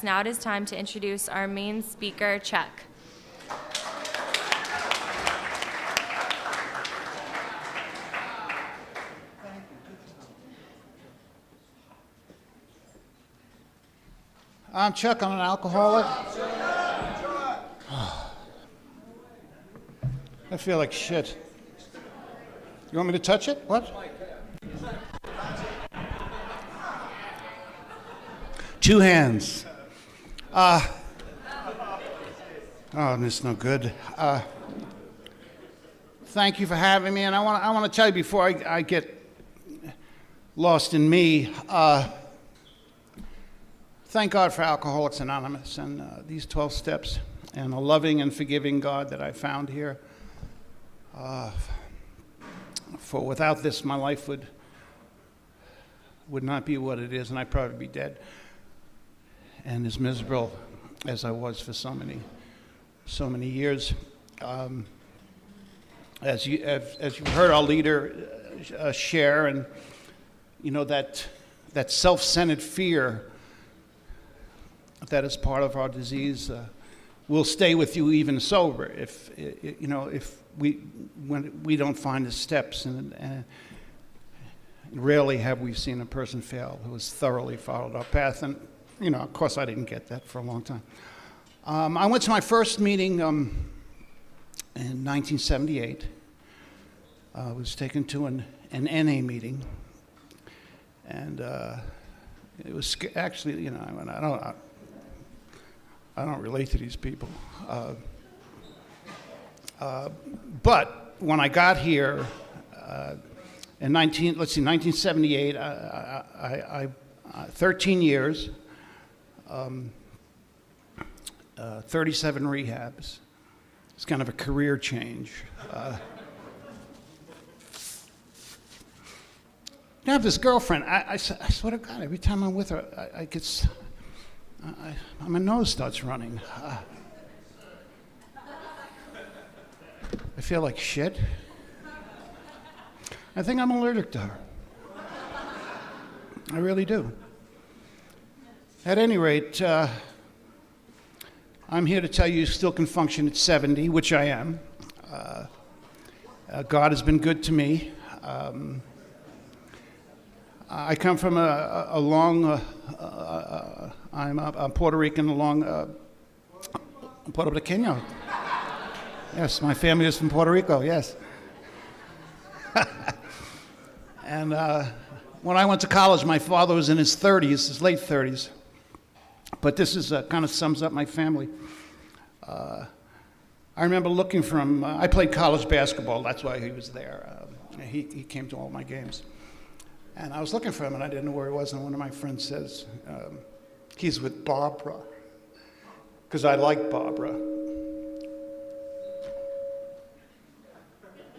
Now it is time to introduce our main speaker, Chuck. I'm Chuck. I'm an alcoholic. I feel like shit. You want me to touch it? What? Two hands. Oh, this is no good. Thank you for having me, and I want to tell you before I get lost in me. Thank God for Alcoholics Anonymous and these 12 steps, and a loving and forgiving God that I found here. For without this, my life would not be what it is, and I'd probably be dead and as miserable as I was for so many years. As you heard our leader share, and you know that self-centered fear that is part of our disease will stay with you even sober if we don't find the steps, and rarely have we seen a person fail who has thoroughly followed our path. And of course, I didn't get that for a long time. I went to my first meeting in 1978. I was taken to an NA meeting, and it was actually, I don't relate to these people. But when I got here in 1978, I 13 years, 37 rehabs. It's kind of a career change. I have this girlfriend. I swear to God, every time I'm with her, I get. My nose starts running. I feel like shit. I think I'm allergic to her. I really do. At any rate, I'm here to tell you still can function at 70, which I am. God has been good to me. I come from a long, I'm Puerto Rican, along Puerto Riqueño. Yes, my family is from Puerto Rico, yes. And when I went to college, my father was in his 30s, his late 30s. But this is kind of sums up my family. I remember looking for him. I played college basketball, that's why he was there. He came to all my games. And I was looking for him, and I didn't know where he was, and one of my friends says, he's with Barbara, because I like Barbara.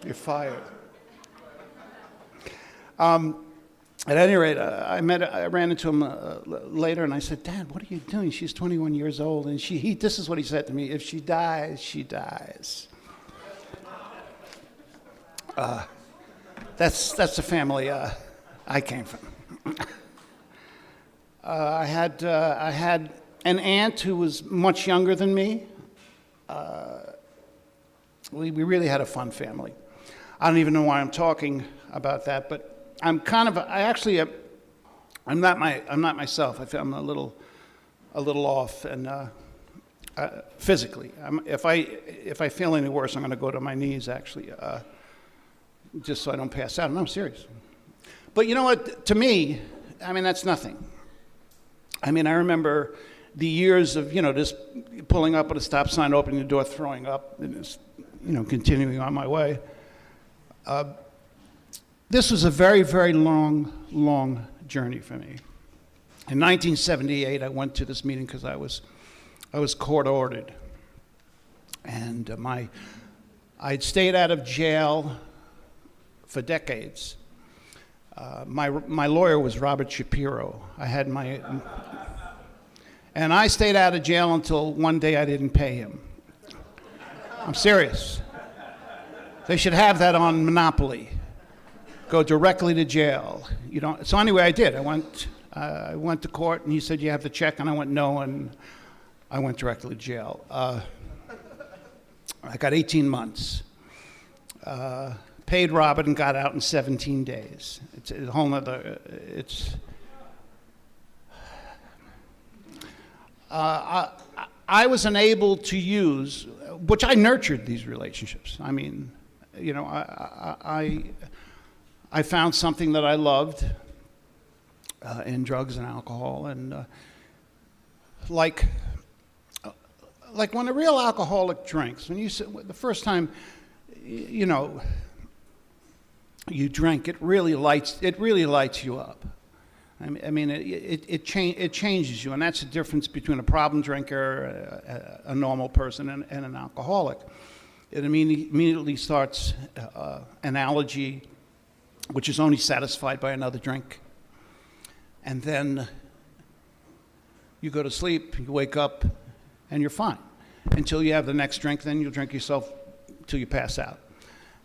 You're fired. At any rate, I ran into him later, and I said, Dad, what are you doing? She's 21 years old, and this is what he said to me: if she dies, she dies. That's the family I came from. I had an aunt who was much younger than me. We really had a fun family. I don't even know why I'm talking about that, but I'm not myself. I feel I'm a little off, and physically. If I feel any worse, I'm going to go to my knees, actually, just so I don't pass out. No, I'm serious. But you know what? To me, that's nothing. I remember the years of just pulling up at a stop sign, opening the door, throwing up, and just continuing on my way. This was a very, very long journey for me. In 1978, I went to this meeting because I was court ordered, and I'd stayed out of jail for decades. My lawyer was Robert Shapiro. And I stayed out of jail until one day I didn't pay him. I'm serious. They should have that on Monopoly. Go directly to jail. So anyway, I did. I I went to court, and he said, you have to check, and I went, no, and I went directly to jail. I got 18 months. Paid Robert and got out in 17 days. It's a whole nother, I was unable to use, which I nurtured these relationships. I mean, you know, I found something that I loved in drugs and alcohol, and like when a real alcoholic drinks, when you the first time, you know, you drink, it really lights you up. I mean, it changes you, and that's the difference between a problem drinker, a normal person, and an alcoholic. It immediately starts an allergy, which is only satisfied by another drink. And then you go to sleep, you wake up, and you're fine. Until you have the next drink, then you'll drink yourself till you pass out.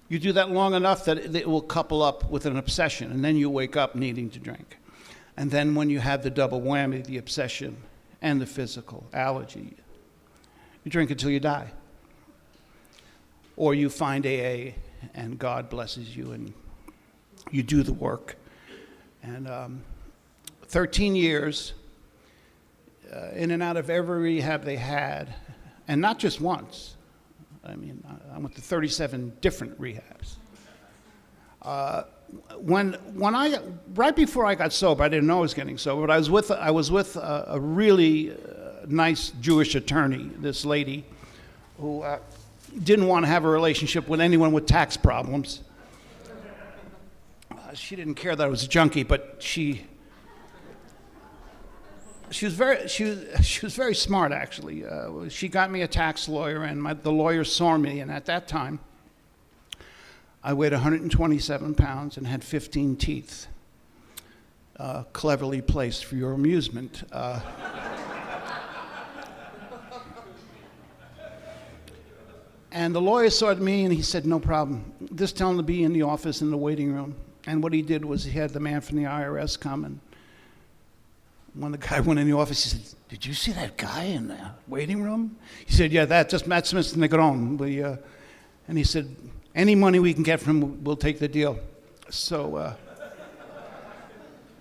You do that long enough that it will couple up with an obsession, and then you wake up needing to drink. And then when you have the double whammy, the obsession and the physical allergy, you drink until you die. Or you find AA, and God blesses you, and you do the work. And 13 years, in and out of every rehab they had, and not just once. I mean, I went to 37 different rehabs. Right before I got sober, I didn't know I was getting sober, but I was with a really nice Jewish attorney, this lady, who didn't want to have a relationship with anyone with tax problems. She didn't care that I was a junkie, but she was very smart, actually. She got me a tax lawyer, and the lawyer saw me, and at that time, I weighed 127 pounds and had 15 teeth, cleverly placed for your amusement. And the lawyer saw me, and he said, no problem. Just tell him to be in the office in the waiting room. And what he did was he had the man from the IRS come, and when the guy went in the office, he said, did you see that guy in the waiting room? He said, yeah, that's Mr. Negron. And he said, any money we can get from him, we'll take the deal. So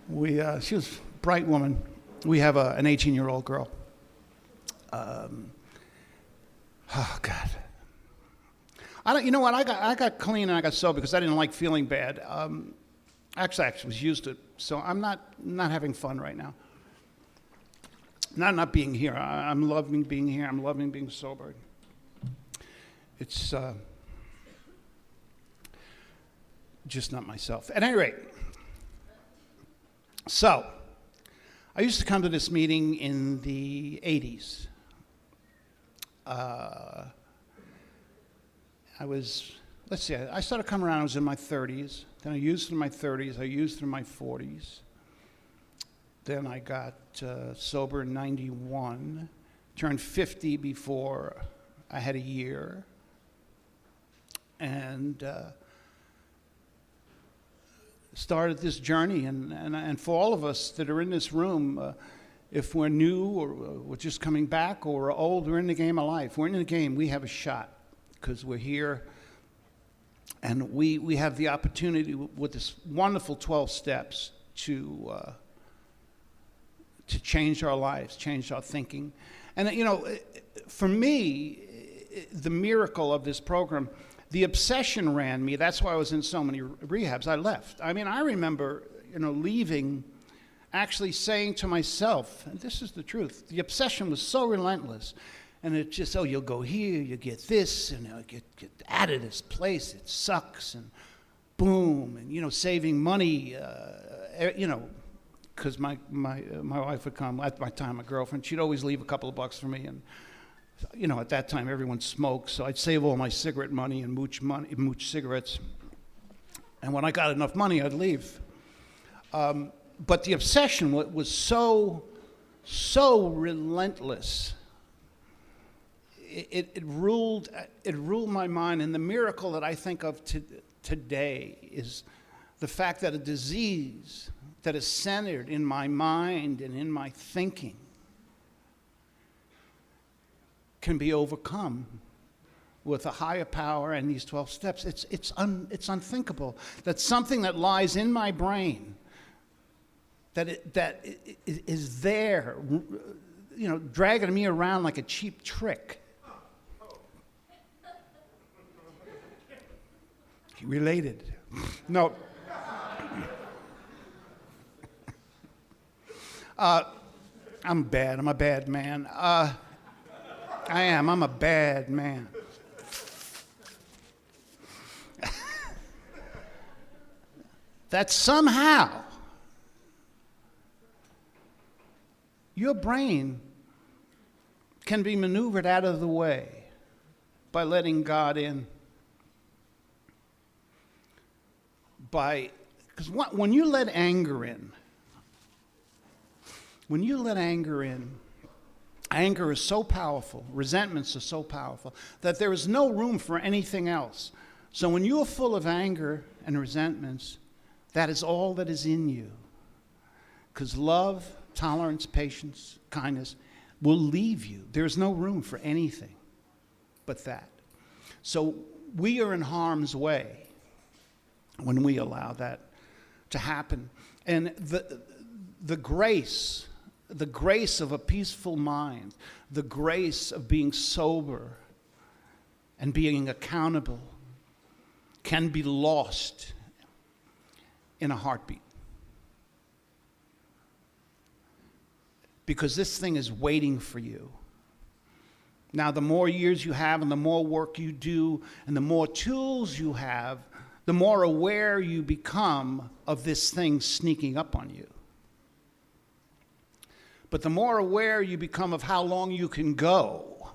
she was a bright woman. We have an 18-year-old girl. Oh, God. You know what? I got clean and I got sober because I didn't like feeling bad. Actually, I was used to it, so I'm not having fun right now. Not being here. I'm loving being here. I'm loving being sober. It's just not myself. At any rate, so I used to come to this meeting in the 80s. I started coming around, I was in my 30s. Then I used through my 30s, I used through my 40s. Then I got sober in 91, turned 50 before I had a year. And started this journey. And for all of us that are in this room, if we're new or we're just coming back or we're old, we're in the game of life. We're in the game, we have a shot because we're here. And we have the opportunity with this wonderful 12 steps to change our lives, change our thinking. And, you know, for me, the miracle of this program, the obsession ran me. That's why I was in so many rehabs. I left. I mean, I remember, you know, leaving, actually saying to myself, and this is the truth, the obsession was so relentless. And it just, oh, you'll go here, you get this, and get out of this place, it sucks, and boom, and, you know, saving money, you know, because my wife would come, at my time, my girlfriend, she'd always leave a couple of bucks for me, and, you know, at that time, everyone smoked, so I'd save all my cigarette money and mooch cigarettes, and when I got enough money, I'd leave. But the obsession was so relentless. It ruled my mind, and the miracle that I think of today is the fact that a disease that is centered in my mind and in my thinking can be overcome with a higher power and these 12 steps. It's unthinkable that something that lies in my brain, that is there, dragging me around like a cheap trick. He related. No. I'm bad. I'm a bad man. I am. I'm a bad man. That somehow your brain can be maneuvered out of the way by letting God in. Because when you let anger in, anger is so powerful, resentments are so powerful, that there is no room for anything else. So when you are full of anger and resentments, that is all that is in you. Because love, tolerance, patience, kindness will leave you. There's no room for anything but that. So we are in harm's way when we allow that to happen. And the grace of a peaceful mind, the grace of being sober and being accountable can be lost in a heartbeat. Because this thing is waiting for you. Now, the more years you have and the more work you do and the more tools you have, the more aware you become of this thing sneaking up on you. But the more aware you become of how long you can go,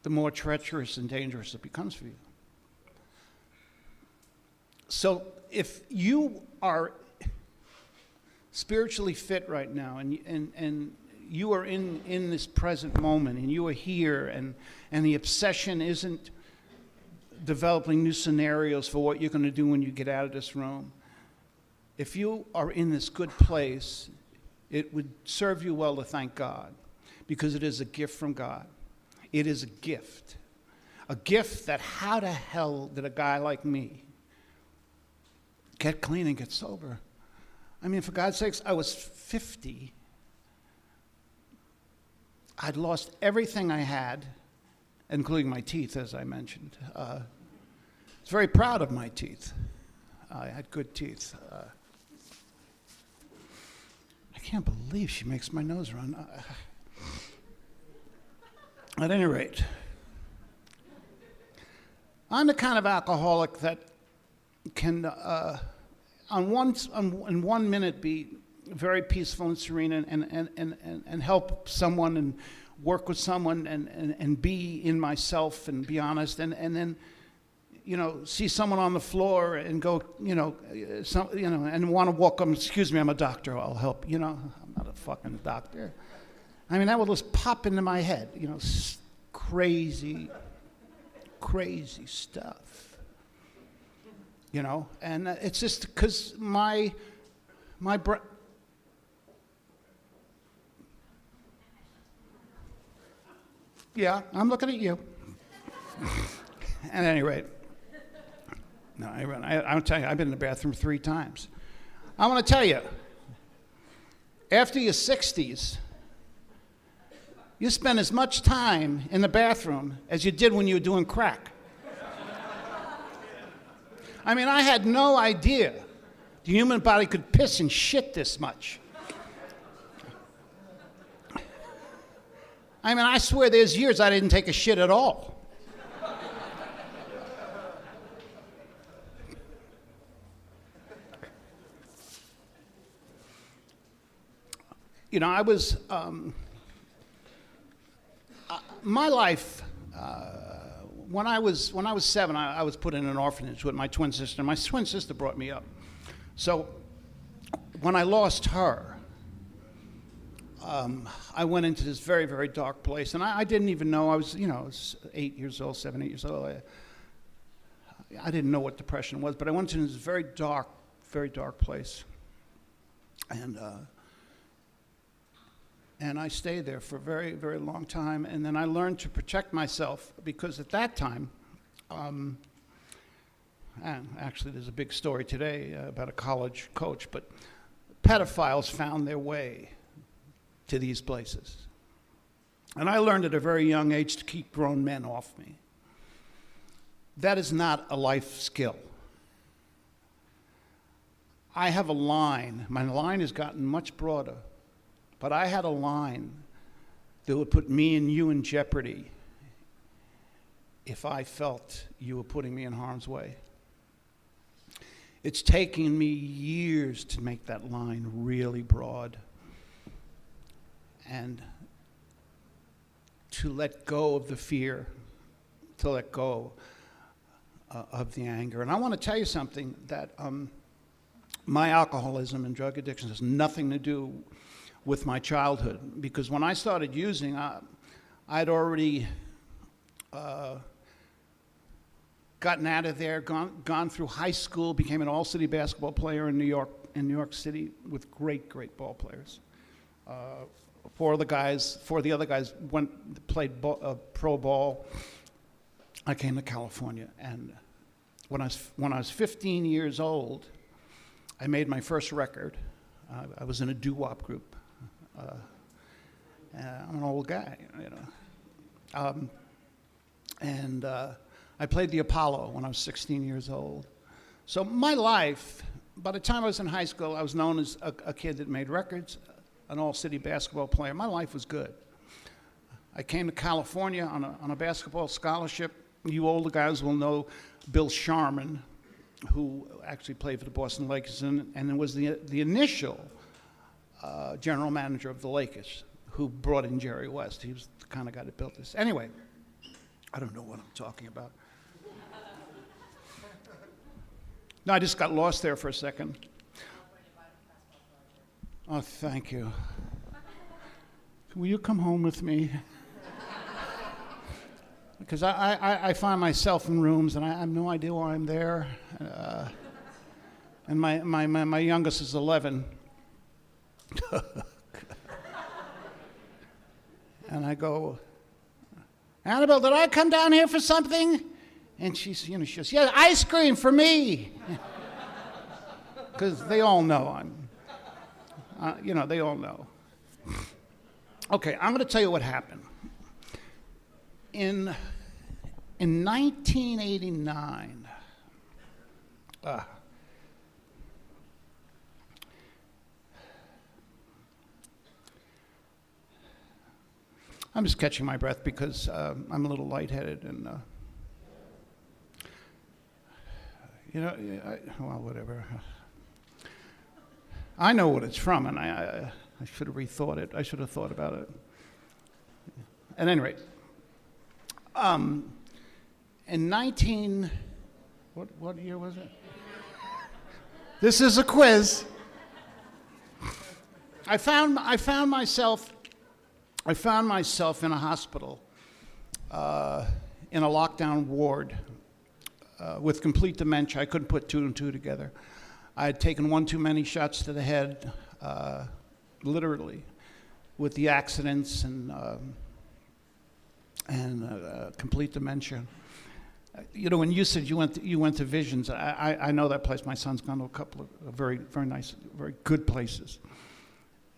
the more treacherous and dangerous it becomes for you. So if you are spiritually fit right now and you are in this present moment and you are here and the obsession isn't developing new scenarios for what you're going to do when you get out of this room, if you are in this good place, it would serve you well to thank God, because it is a gift from God. It is a gift. A gift that how the hell did a guy like me get clean and get sober? I mean, for God's sakes, I was 50. I'd lost everything I had, including my teeth, as I mentioned. I was very proud of my teeth. I had good teeth. I can't believe she makes my nose run. At any rate, I'm the kind of alcoholic that can, in 1 minute, be very peaceful and serene and help someone and work with someone and be in myself and be honest, and then, see someone on the floor and go, and want to walk them. Excuse me, I'm a doctor. I'll help. I'm not a fucking doctor. I mean, that will just pop into my head. Crazy stuff. And it's just because my yeah, I'm looking at you. At any rate, no, I'll tell you, I've been in the bathroom 3 times. I want to tell you, after your 60s, you spend as much time in the bathroom as you did when you were doing crack. I mean, I had no idea the human body could piss and shit this much. I mean, I swear there's years I didn't take a shit at all. I was, my life, when I was 7, I was put in an orphanage with my twin sister. My twin sister brought me up. So when I lost her, I went into this very, very dark place. And I didn't even know. I was, 8 years old, 7, 8 years old. I didn't know what depression was, but I went to this very dark place. And I stayed there for a very, very long time. And then I learned to protect myself because at that time, and actually there's a big story today about a college coach, but pedophiles found their way to these places. And I learned at a very young age to keep grown men off me. That is not a life skill. I have a line. My line has gotten much broader, but I had a line that would put me and you in jeopardy if I felt you were putting me in harm's way. It's taken me years to make that line really broad and to let go of the fear, to let go of the anger. And I want to tell you something that my alcoholism and drug addiction has nothing to do with my childhood, because when I started using, I'd already gotten out of there, gone through high school, became an all-city basketball player in New York City with great ball players. Four of the other guys played pro ball. I came to California, and when I was 15 years old, I made my first record. I was in a doo-wop group. I'm an old guy, you know. And I played the Apollo when I was 16 years old. So my life, by the time I was in high school, I was known as a kid that made records, an all-city basketball player. My life was good. I came to California on a basketball scholarship. You older guys will know Bill Sharman, who actually played for the Boston Lakers and was the initial general manager of the Lakers, who brought in Jerry West. He was the kind of guy that built this. Anyway, I don't know what I'm talking about. No, I just got lost there for a second. Oh, thank you. Will you come home with me? Because I find myself in rooms and I have no idea why I'm there. And my youngest is 11. And I go, Annabelle, did I come down here for something? And she says, yeah, ice cream for me. Because they all know they all know. Okay, I'm going to tell you what happened. In 1989, I'm just catching my breath because I'm a little lightheaded and, well, whatever. I know what it's from, and I should have rethought it. I should have thought about it. At any rate, in what year was it? This is a quiz. I found myself in a hospital, in a lockdown ward, with complete dementia. I couldn't put two and two together. I had taken one too many shots to the head, literally, with the accidents and complete dementia. When you said you went to Visions, I know that place. My son's gone to a couple of very, very nice, very good places.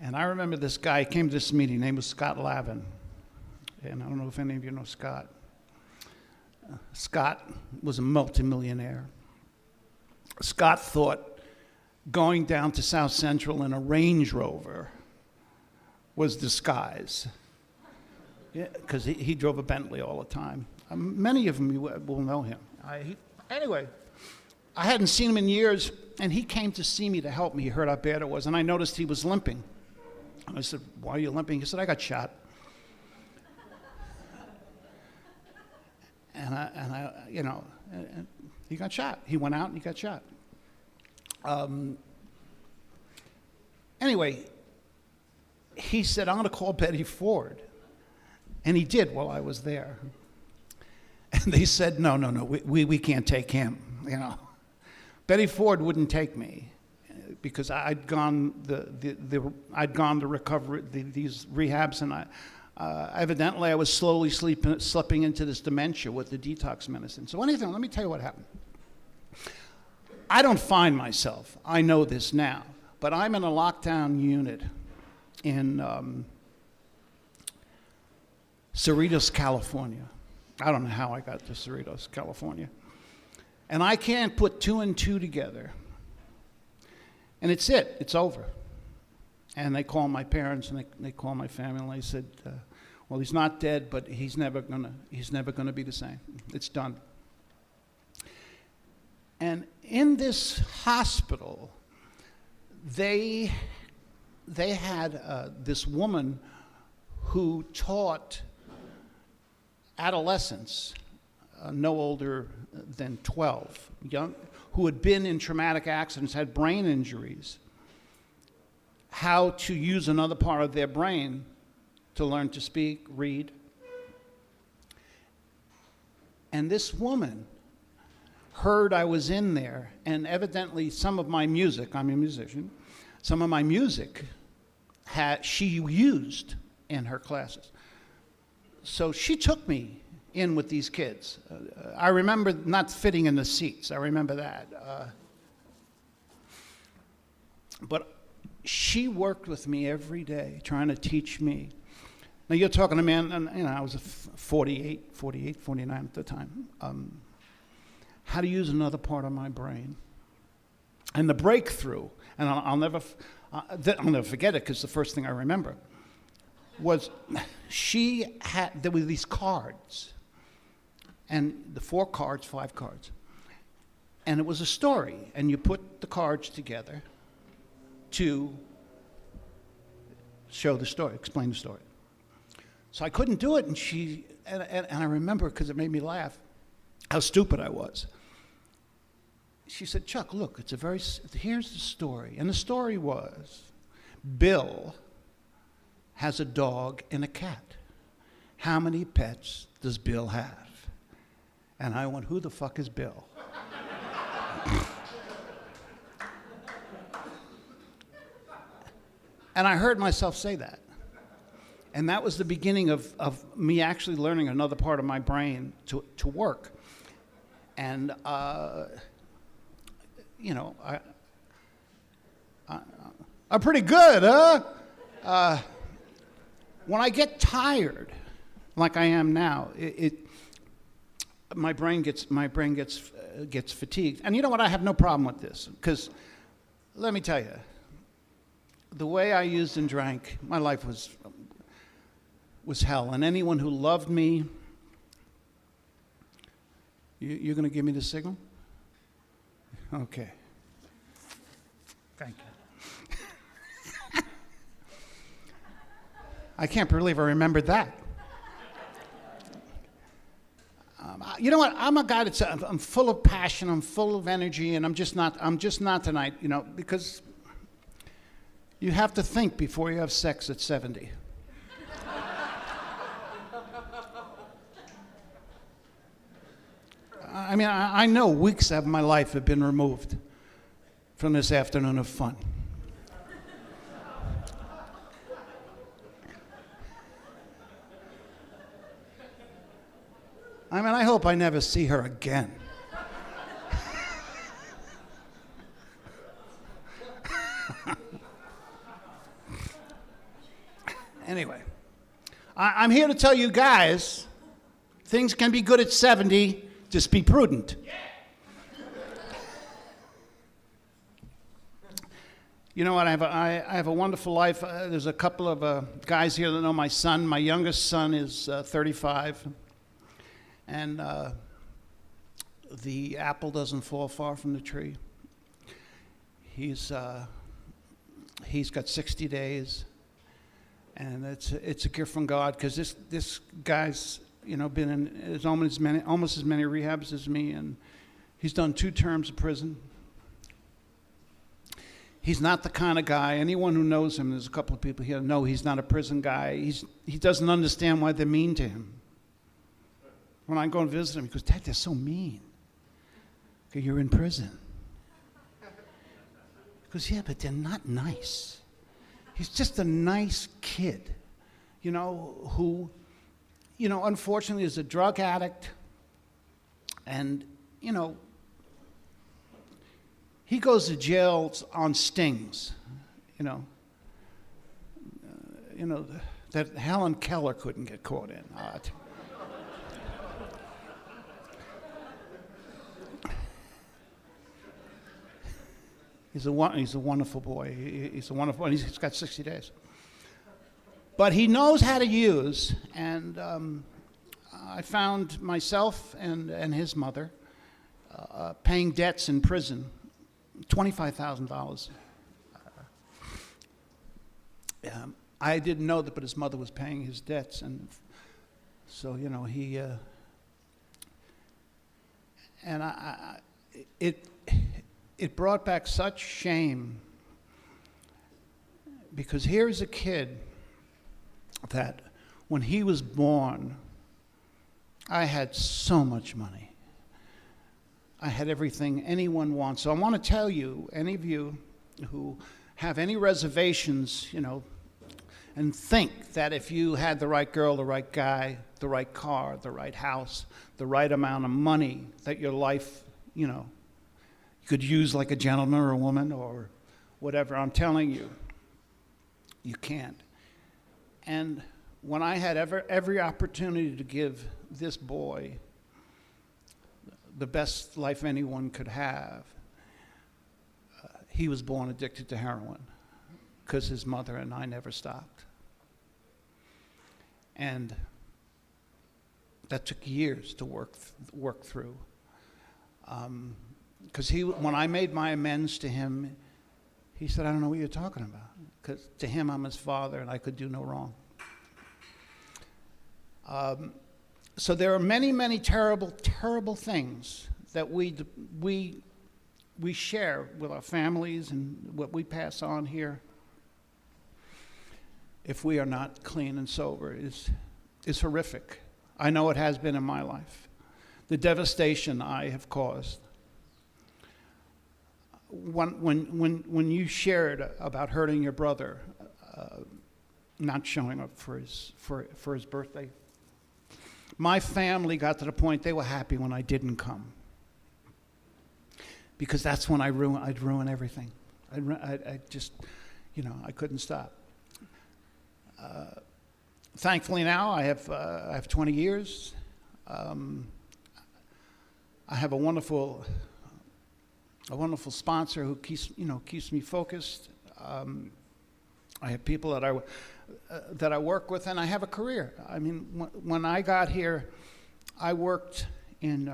And I remember this guy came to this meeting. His name was Scott Lavin. And I don't know if any of you know Scott. Scott was a multimillionaire. Scott thought going down to South Central in a Range Rover was disguise. Yeah, because he drove a Bentley all the time. Many of them will know him. Anyway, I hadn't seen him in years, and he came to see me to help me. He heard how bad it was, and I noticed he was limping. I said, why are you limping? He said, I got shot. And he got shot. He went out and he got shot. Anyway, he said, I'm going to call Betty Ford. And he did while I was there. And they said, no, we can't take him. you know. Betty Ford wouldn't take me because I'd gone to recover these rehabs, and evidently I was slowly slipping into this dementia with the detox medicine. So anything, let me tell you what happened. I don't find myself, I know this now, but I'm in a lockdown unit in Cerritos, California. I don't know how I got to Cerritos, California. And I can't put two and two together. And it's over. And they call my parents and they call my family and they said, well, he's not dead, but he's never gonna be the same. It's done. And in this hospital, they had this woman who taught adolescents, no older than 12, who had been in traumatic accidents, had brain injuries, how to use another part of their brain to learn to speak, read. And this woman heard I was in there, and evidently some of my music, I'm a musician, some of my music she used in her classes. So she took me in with these kids. I remember not fitting in the seats. I remember that. But she worked with me every day, trying to teach me. Now you're talking to a man, and I was 49 at the time. How to use another part of my brain. And the breakthrough, and I'll never forget it because the first thing I remember was there were these cards, and the 4 cards, 5 cards, and it was a story, and you put the cards together to show the story, explain the story. So I couldn't do it, and I remember, because it made me laugh, how stupid I was. She said, Chuck, look, here's the story. And the story was, Bill has a dog and a cat. How many pets does Bill have? And I went, who the fuck is Bill? And I heard myself say that. And that was the beginning of me actually learning another part of my brain to work. And, I'm pretty good, huh? When I get tired, like I am now, my brain gets fatigued. And you know what? I have no problem with this, because let me tell you, the way I used and drank, my life was hell. And anyone who loved me, you're going to give me the signal? Okay. Thank you. I can't believe I remembered that. You know what? I'm a guy I'm full of passion, I'm full of energy, and I'm just not tonight, because you have to think before you have sex at 70. I mean, I know weeks of my life have been removed from this afternoon of fun. I mean, I hope I never see her again. Anyway, I'm here to tell you guys, things can be good at 70, just be prudent. You know what, I have a wonderful life. There's a couple of guys here that know my son. My youngest son is 35. And the apple doesn't fall far from the tree. He's got 60 days, and it's a gift from God, because this guy's been in almost as many rehabs as me, and he's done 2 terms of prison. He's not the kind of guy. Anyone who knows him, there's a couple of people here, know he's not a prison guy. He doesn't understand why they're mean to him. When I go and visit him, he goes, Dad, they're so mean. Okay, you're in prison. He goes, yeah, but they're not nice. He's just a nice kid, who, unfortunately is a drug addict. And, he goes to jail on stings, that Helen Keller couldn't get caught in. He's a wonderful boy. He's a wonderful boy. He's got 60 days. But he knows how to use, and I found myself and his mother paying debts in prison, $25,000. I didn't know that, but his mother was paying his debts, and so he and it brought back such shame, because here's a kid that when he was born, I had so much money. I had everything anyone wants. So I want to tell you, any of you who have any reservations, and think that if you had the right girl, the right guy, the right car, the right house, the right amount of money, that your life, you could use like a gentleman or a woman or whatever. I'm telling you, you can't. And when I had every opportunity to give this boy the best life anyone could have, he was born addicted to heroin because his mother and I never stopped. And that took years to work through. Because when I made my amends to him, he said, I don't know what you're talking about. Because to him, I'm his father, and I could do no wrong. So there are many, many terrible, terrible things that we share with our families and what we pass on here. If we are not clean and sober, is horrific. I know it has been in my life. The devastation I have caused. When you shared about hurting your brother, not showing up for his birthday, my family got to the point they were happy when I didn't come, because that's when I'd ruin everything. I just, I couldn't stop. Thankfully now I have 20 years. I have a wonderful sponsor who keeps me focused. I have people that I work with, and I have a career. I mean, when I got here, I worked in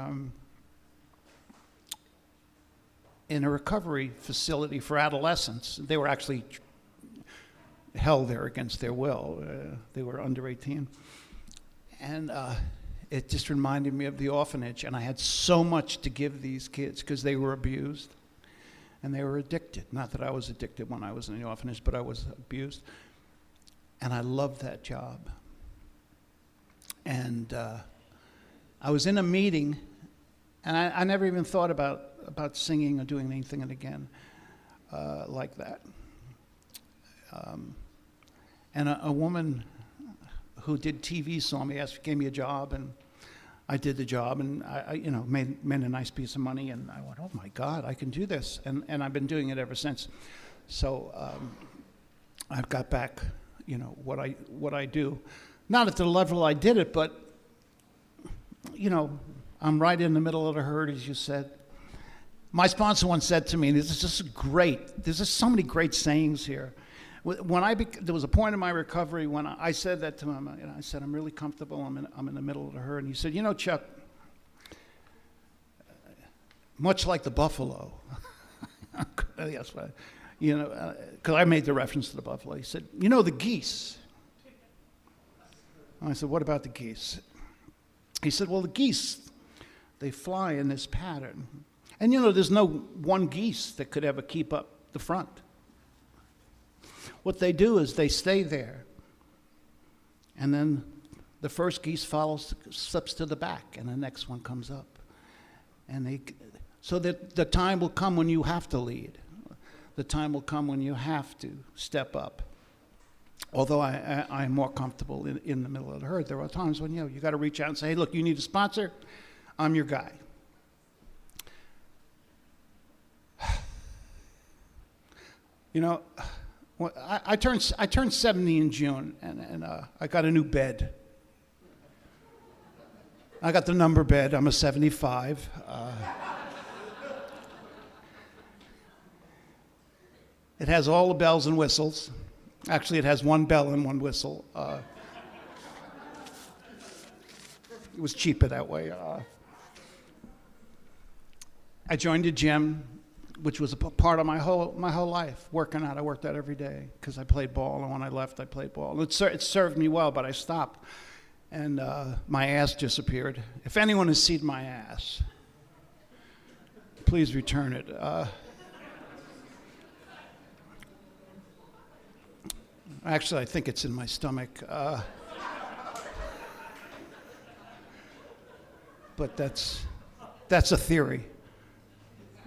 a recovery facility for adolescents. They were actually held there against their will. They were under 18. And it just reminded me of the orphanage, and I had so much to give these kids because they were abused and they were addicted. Not that I was addicted when I was in the orphanage, but I was abused. And I loved that job. And I was in a meeting, and I never even thought about singing or doing anything again like that. And a woman who did TV saw me, gave me a job, and I did the job, and I made a nice piece of money, and I went, oh my God, I can do this, and I've been doing it ever since. So I've got back, what I do, not at the level I did it, but I'm right in the middle of the herd, as you said. My sponsor once said to me, this is just great. There's just so many great sayings here. There was a point in my recovery when I said that to him. I said, I'm really comfortable. I'm in the middle of the herd. And he said, Chuck, much like the buffalo, yes, because I made the reference to the buffalo. He said, the geese. And I said, what about the geese? He said, well, the geese, they fly in this pattern. And there's no one geese that could ever keep up the front. What they do is they stay there, and then the first geese slips to the back, and the next one comes up. And so that the time will come when you have to lead. The time will come when you have to step up. Although I'm more comfortable in the middle of the herd, there are times when, you got to reach out and say, hey, look, you need a sponsor? I'm your guy. Well, I turned 70 in June, and I got a new bed. I got the number bed. I'm a 75. It has all the bells and whistles. Actually, it has one bell and one whistle. It was cheaper that way. I joined a gym, which was a part of my whole life, working out. I worked out every day because I played ball, and when I left, I played ball. It served me well, but I stopped, and my ass disappeared. If anyone has seen my ass, please return it. Actually, I think it's in my stomach. But that's a theory.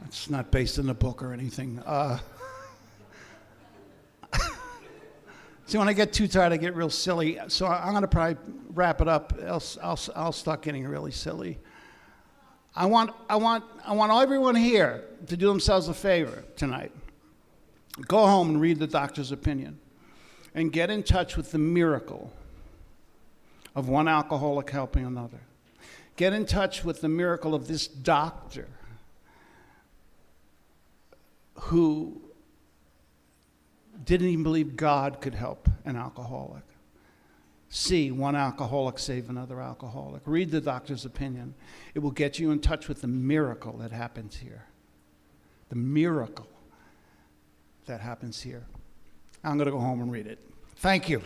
It's not based in a book or anything. See, when I get too tired, I get real silly. So I'm going to probably wrap it up, else I'll start getting really silly. I want everyone here to do themselves a favor tonight. Go home and read the doctor's opinion, and get in touch with the miracle of one alcoholic helping another. Get in touch with the miracle of this doctor who didn't even believe God could help an alcoholic. See one alcoholic save another alcoholic. Read the doctor's opinion. It will get you in touch with the miracle that happens here. The miracle that happens here. I'm going to go home and read it. Thank you.